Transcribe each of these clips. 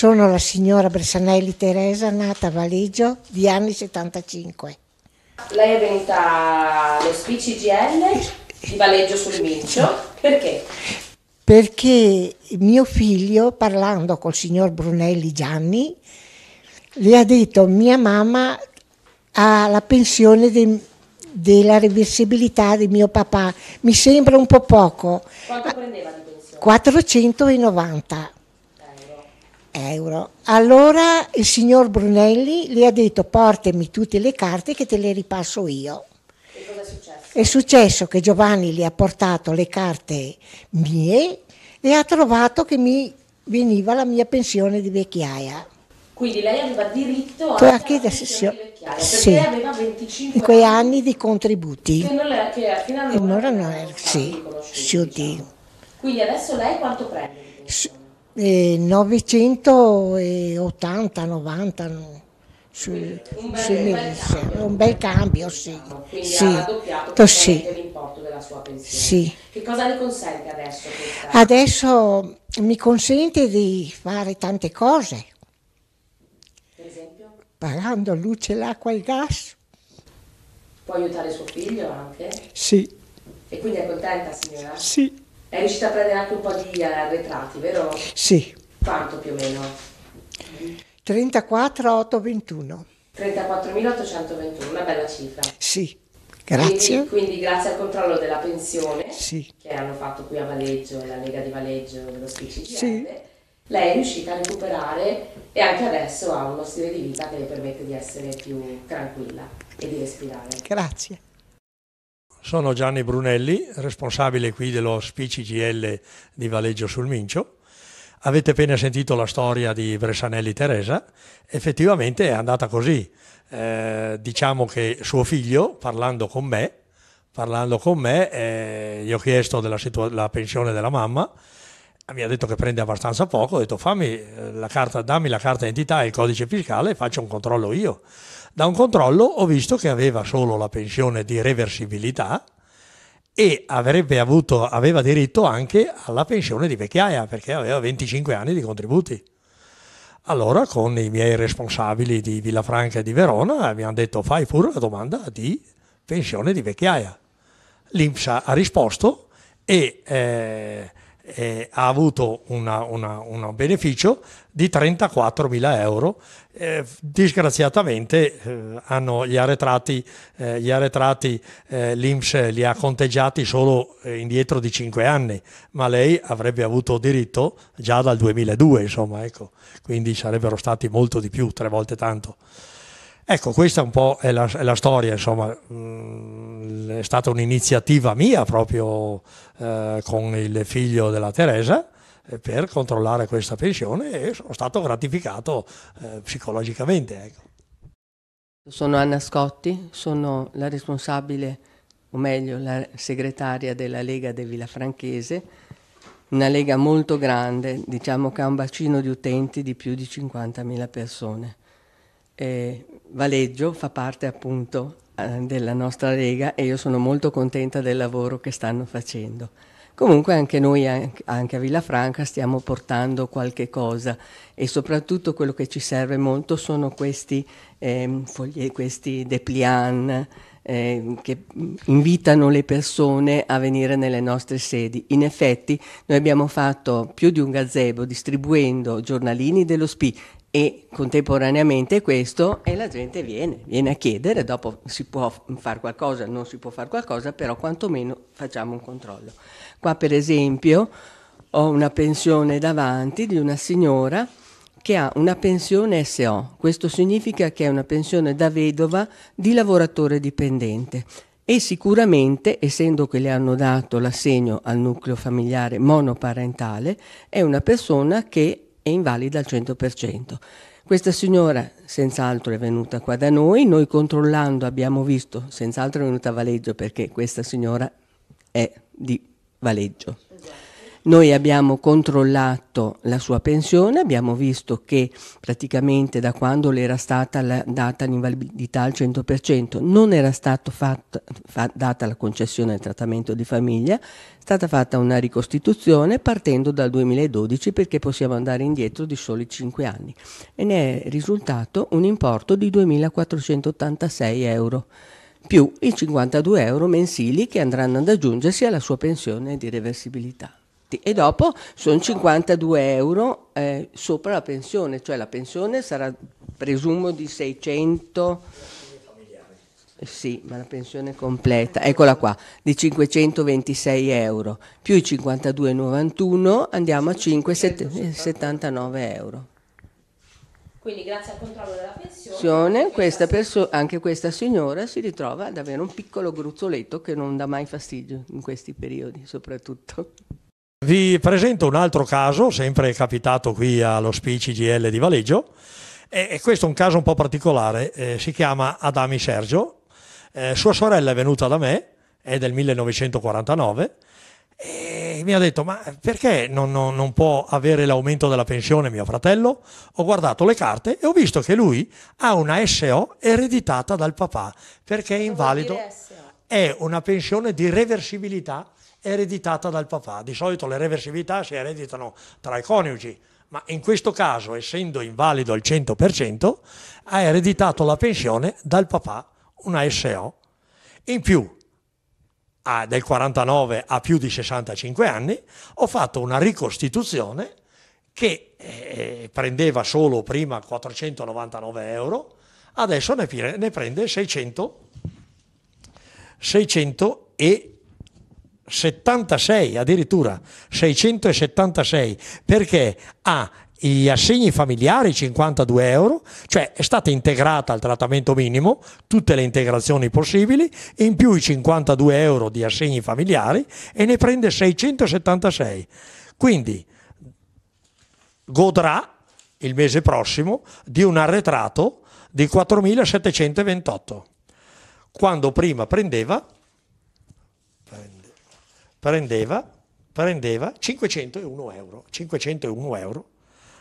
Sono la signora Bressanelli Teresa, nata a Valeggio, di anni 75. Lei è venuta allo SPI-CGIL di Valeggio sul Mincio, perché? Perché mio figlio, parlando col signor Brunelli Gianni, le ha detto: mia mamma ha la pensione della reversibilità di mio papà, mi sembra un po' poco. Quanto prendeva di pensione? 490 euro. Allora il signor Brunelli le ha detto: portami tutte le carte che te le ripasso io. E cosa è successo? È successo che Giovanni le ha portato le carte mie e ha trovato che mi veniva la mia pensione di vecchiaia. Quindi lei aveva diritto Anche anche alla da pensione di vecchiaia, perché sì, aveva 25 in quei anni di contributi. che fino a Allora non no, erano stati sì, riconosciuti, sì, oddio. Quindi adesso lei quanto prende di pensione? 980, 90, un bel cambio, sì. Quindi Sì, ha raddoppiato sì, l'importo della sua pensione. sì. Che cosa le consente adesso questa? Adesso mi consente di fare tante cose, Per esempio? pagando luce, l'acqua e il gas. Può aiutare suo figlio anche? Sì, E quindi è contenta, signora? sì, È riuscita a prendere anche un po' di arretrati, vero? sì. Quanto più o meno? 34.821. 34.821, una bella cifra. Sì, grazie. Quindi grazie al controllo della pensione Sì. che hanno fatto qui a Valeggio, la Lega di Valeggio, lo SPI-CGIL, Sì. lei è riuscita a recuperare e anche adesso ha uno stile di vita che le permette di essere più tranquilla e di respirare. Grazie. Sono Gianni Brunelli, responsabile qui dello SPI-CGIL di Valeggio sul Mincio. Avete appena sentito la storia di Bressanelli Teresa, effettivamente è andata così. Diciamo che suo figlio, parlando con me, gli ho chiesto la pensione della mamma, mi ha detto che prende abbastanza poco, ho detto dammi la carta d'identità e il codice fiscale e faccio un controllo io. Da un controllo ho visto che aveva solo la pensione di reversibilità e aveva diritto anche alla pensione di vecchiaia perché aveva 25 anni di contributi. Allora con i miei responsabili di Villafranca e di Verona abbiamo detto: fai pure la domanda di pensione di vecchiaia. L'INPS ha risposto e ha avuto un beneficio di 34.000 euro. Disgraziatamente gli arretrati l'INPS li ha conteggiati solo indietro di 5 anni, ma lei avrebbe avuto diritto già dal 2002, insomma, ecco. Quindi sarebbero stati molto di più, 3 volte tanto. Ecco, questa un po' è la storia, insomma. È stata un'iniziativa mia proprio con il figlio della Teresa per controllare questa pensione e sono stato gratificato psicologicamente. Ecco. Sono Anna Scotti, sono la responsabile, o meglio la segretaria della Lega del Villafranchese, una lega molto grande, diciamo che ha un bacino di utenti di più di 50.000 persone. Valeggio fa parte appunto della nostra lega e io sono molto contenta del lavoro che stanno facendo. Comunque anche noi, anche a Villafranca, stiamo portando qualche cosa e soprattutto quello che ci serve molto sono questi questi dépliant che invitano le persone a venire nelle nostre sedi. In effetti noi abbiamo fatto più di un gazebo distribuendo giornalini dello SPI e contemporaneamente questo e la gente viene a chiedere, dopo si può fare qualcosa, non si può fare qualcosa, però quantomeno facciamo un controllo. Qua per esempio ho una pensione davanti di una signora che ha una pensione SO, questo significa che è una pensione da vedova di lavoratore dipendente e sicuramente, essendo che le hanno dato l'assegno al nucleo familiare monoparentale, è una persona che è invalida al 100%. Questa signora senz'altro è venuta qua da noi controllando abbiamo visto, senz'altro è venuta a Valeggio perché questa signora è di Valeggio. Noi abbiamo controllato la sua pensione, abbiamo visto che praticamente da quando le era stata data l'invalidità al 100% non era stata data la concessione del trattamento di famiglia, è stata fatta una ricostituzione partendo dal 2012 perché possiamo andare indietro di soli 5 anni e ne è risultato un importo di 2.486 euro più i 52 euro mensili che andranno ad aggiungersi alla sua pensione di reversibilità. E dopo sono 52 euro sopra la pensione, cioè la pensione sarà, presumo, di 600, sì, ma la pensione completa, eccola qua, di 526 euro, più i 52,91 andiamo a 579 euro. Quindi grazie al controllo della pensione anche questa signora si ritrova ad avere un piccolo gruzzoletto che non dà mai fastidio in questi periodi soprattutto. Vi presento un altro caso, sempre capitato qui all'Ospì CGIL di Valeggio, e questo è un caso un po' particolare, si chiama Adami Sergio, sua sorella è venuta da me, è del 1949, e mi ha detto: ma perché non può avere l'aumento della pensione mio fratello? Ho guardato le carte e ho visto che lui ha una SO ereditata dal papà, perché è invalido, è una pensione di reversibilità ereditata dal papà. Di solito le reversibilità si ereditano tra i coniugi, ma in questo caso, essendo invalido al 100%, ha ereditato la pensione dal papà, una SO. In più, del 49 a più di 65 anni, ho fatto una ricostituzione che prendeva solo prima 499 euro, adesso ne prende 676, addirittura 676, perché ha gli assegni familiari 52 euro, cioè è stata integrata al trattamento minimo, tutte le integrazioni possibili, e in più i 52 euro di assegni familiari, e ne prende 676. Quindi godrà il mese prossimo di un arretrato di 4.728, quando prima prendeva 501 euro. 501 euro.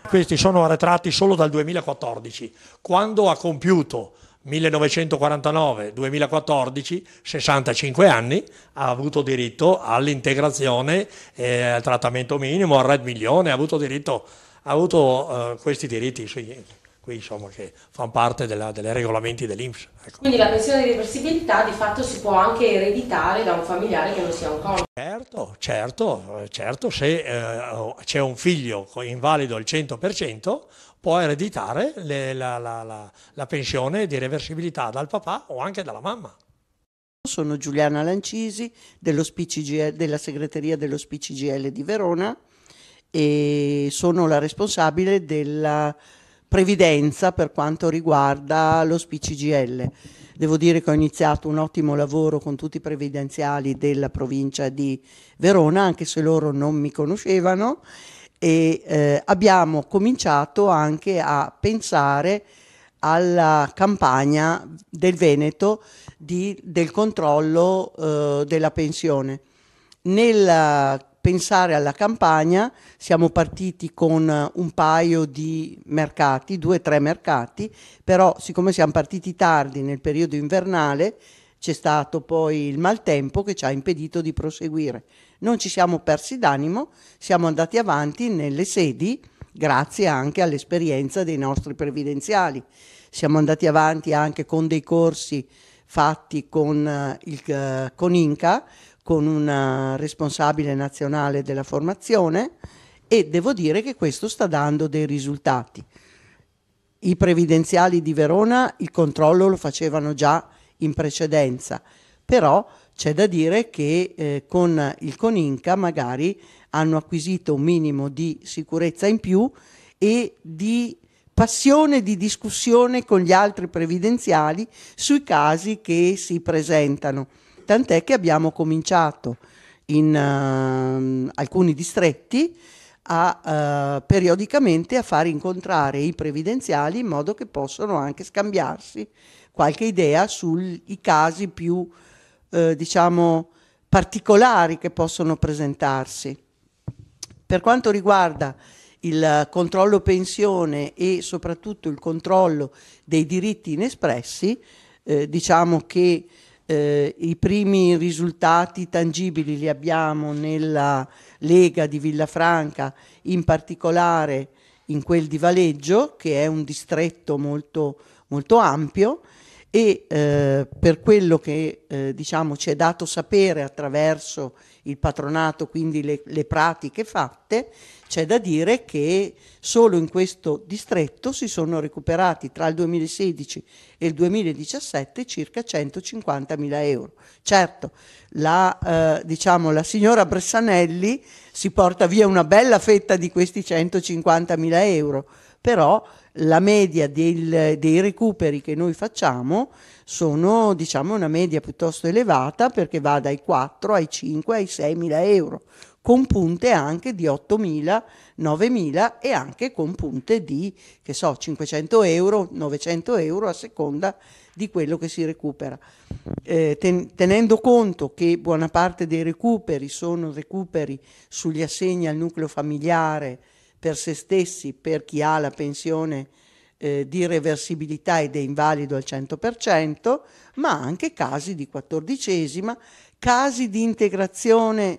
Questi sono arretrati solo dal 2014, quando ha compiuto 1949-2014, 65 anni, ha avuto diritto all'integrazione, al trattamento minimo, al Red Milione, ha avuto questi diritti, qui insomma, che fanno parte dei regolamenti dell'INPS. Ecco. Quindi la pensione di reversibilità di fatto si può anche ereditare da un familiare che non sia un coniuge. Certo, se c'è un figlio invalido al 100%, può ereditare la pensione di reversibilità dal papà o anche dalla mamma. Sono Giuliana Lancisi della segreteria dell'Ospì CGIL di Verona e sono la responsabile della previdenza per quanto riguarda l'Ospì CGIL. Devo dire che ho iniziato un ottimo lavoro con tutti i previdenziali della provincia di Verona, anche se loro non mi conoscevano, e abbiamo cominciato anche a pensare alla campagna del Veneto del controllo della pensione. Nel pensare alla campagna siamo partiti con un paio di mercati, 2 o 3 mercati, però siccome siamo partiti tardi nel periodo invernale c'è stato poi il maltempo che ci ha impedito di proseguire. Non ci siamo persi d'animo, siamo andati avanti nelle sedi grazie anche all'esperienza dei nostri previdenziali. Siamo andati avanti anche con dei corsi fatti con INCA, con una responsabile nazionale della formazione, e devo dire che questo sta dando dei risultati. I previdenziali di Verona il controllo lo facevano già in precedenza, però c'è da dire che con il CONINCA magari hanno acquisito un minimo di sicurezza in più e di passione di discussione con gli altri previdenziali sui casi che si presentano. Tant'è che abbiamo cominciato in alcuni distretti periodicamente a far incontrare i previdenziali in modo che possano anche scambiarsi qualche idea sui casi più diciamo particolari che possono presentarsi. Per quanto riguarda il controllo pensione e soprattutto il controllo dei diritti inespressi, diciamo che i primi risultati tangibili li abbiamo nella Lega di Villafranca, in particolare in quel di Valeggio, che è un distretto molto, molto ampio, e per quello che diciamo ci è dato sapere attraverso il patronato, quindi le pratiche fatte, c'è da dire che solo in questo distretto si sono recuperati tra il 2016 e il 2017 circa 150.000 euro. Certo, diciamo, la signora Bressanelli si porta via una bella fetta di questi 150.000 euro, però la media dei recuperi che noi facciamo sono, diciamo, una media piuttosto elevata, perché va dai 4 ai 5 ai 6.000 euro, con punte anche di 8.000, 9.000 e anche con punte di, che so, 500 euro, 900 euro a seconda di quello che si recupera. Tenendo conto che buona parte dei recuperi sono recuperi sugli assegni al nucleo familiare per se stessi, per chi ha la pensione di reversibilità ed è invalido al 100%, ma anche casi di 14esima, casi di integrazione,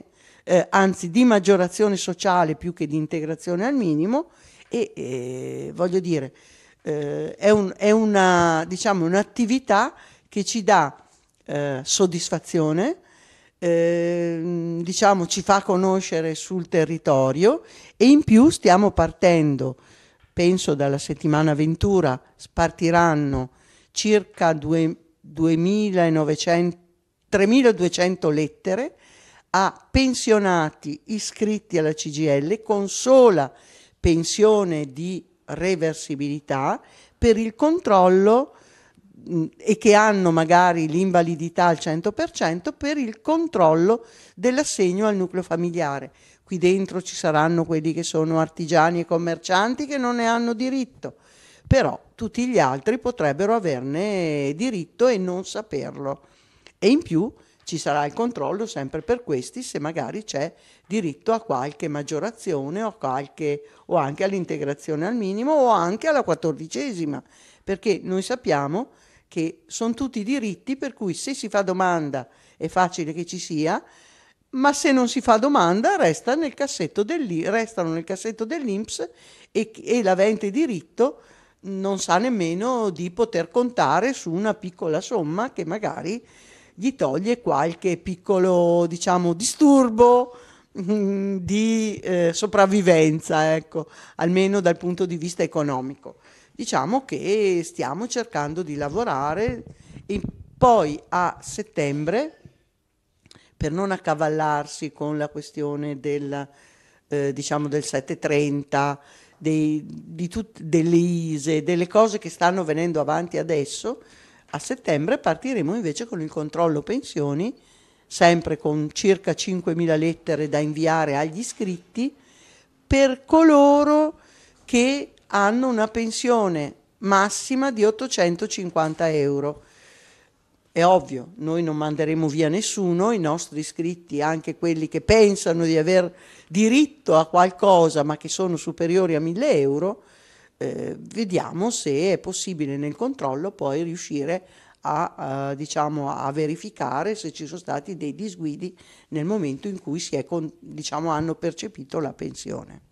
anzi di maggiorazione sociale più che di integrazione al minimo, e voglio dire, è una, diciamo, un'attività che ci dà soddisfazione, diciamo, ci fa conoscere sul territorio, e in più stiamo partendo, penso dalla settimana Ventura partiranno circa 3.200 lettere a pensionati iscritti alla CGIL con sola pensione di reversibilità per il controllo e che hanno magari l'invalidità al 100% per il controllo dell'assegno al nucleo familiare. Qui dentro ci saranno quelli che sono artigiani e commercianti che non ne hanno diritto, però tutti gli altri potrebbero averne diritto e non saperlo. E in più ci sarà il controllo sempre per questi, se magari c'è diritto a qualche maggiorazione o anche all'integrazione al minimo o anche alla 14esima, perché noi sappiamo che sono tutti diritti per cui se si fa domanda è facile che ci sia, ma se non si fa domanda restano nel cassetto dell'INPS e l'avente diritto non sa nemmeno di poter contare su una piccola somma che magari gli toglie qualche piccolo, diciamo, disturbo di sopravvivenza, ecco, almeno dal punto di vista economico. Diciamo che stiamo cercando di lavorare e poi a settembre, per non accavallarsi con la questione diciamo del 730, delle ISE, delle cose che stanno venendo avanti adesso, a settembre partiremo invece con il controllo pensioni, sempre con circa 5.000 lettere da inviare agli iscritti per coloro che hanno una pensione massima di 850 euro. È ovvio, noi non manderemo via nessuno, i nostri iscritti, anche quelli che pensano di aver diritto a qualcosa ma che sono superiori a 1.000 euro, vediamo se è possibile nel controllo poi riuscire diciamo, a verificare se ci sono stati dei disguidi nel momento in cui diciamo, hanno percepito la pensione.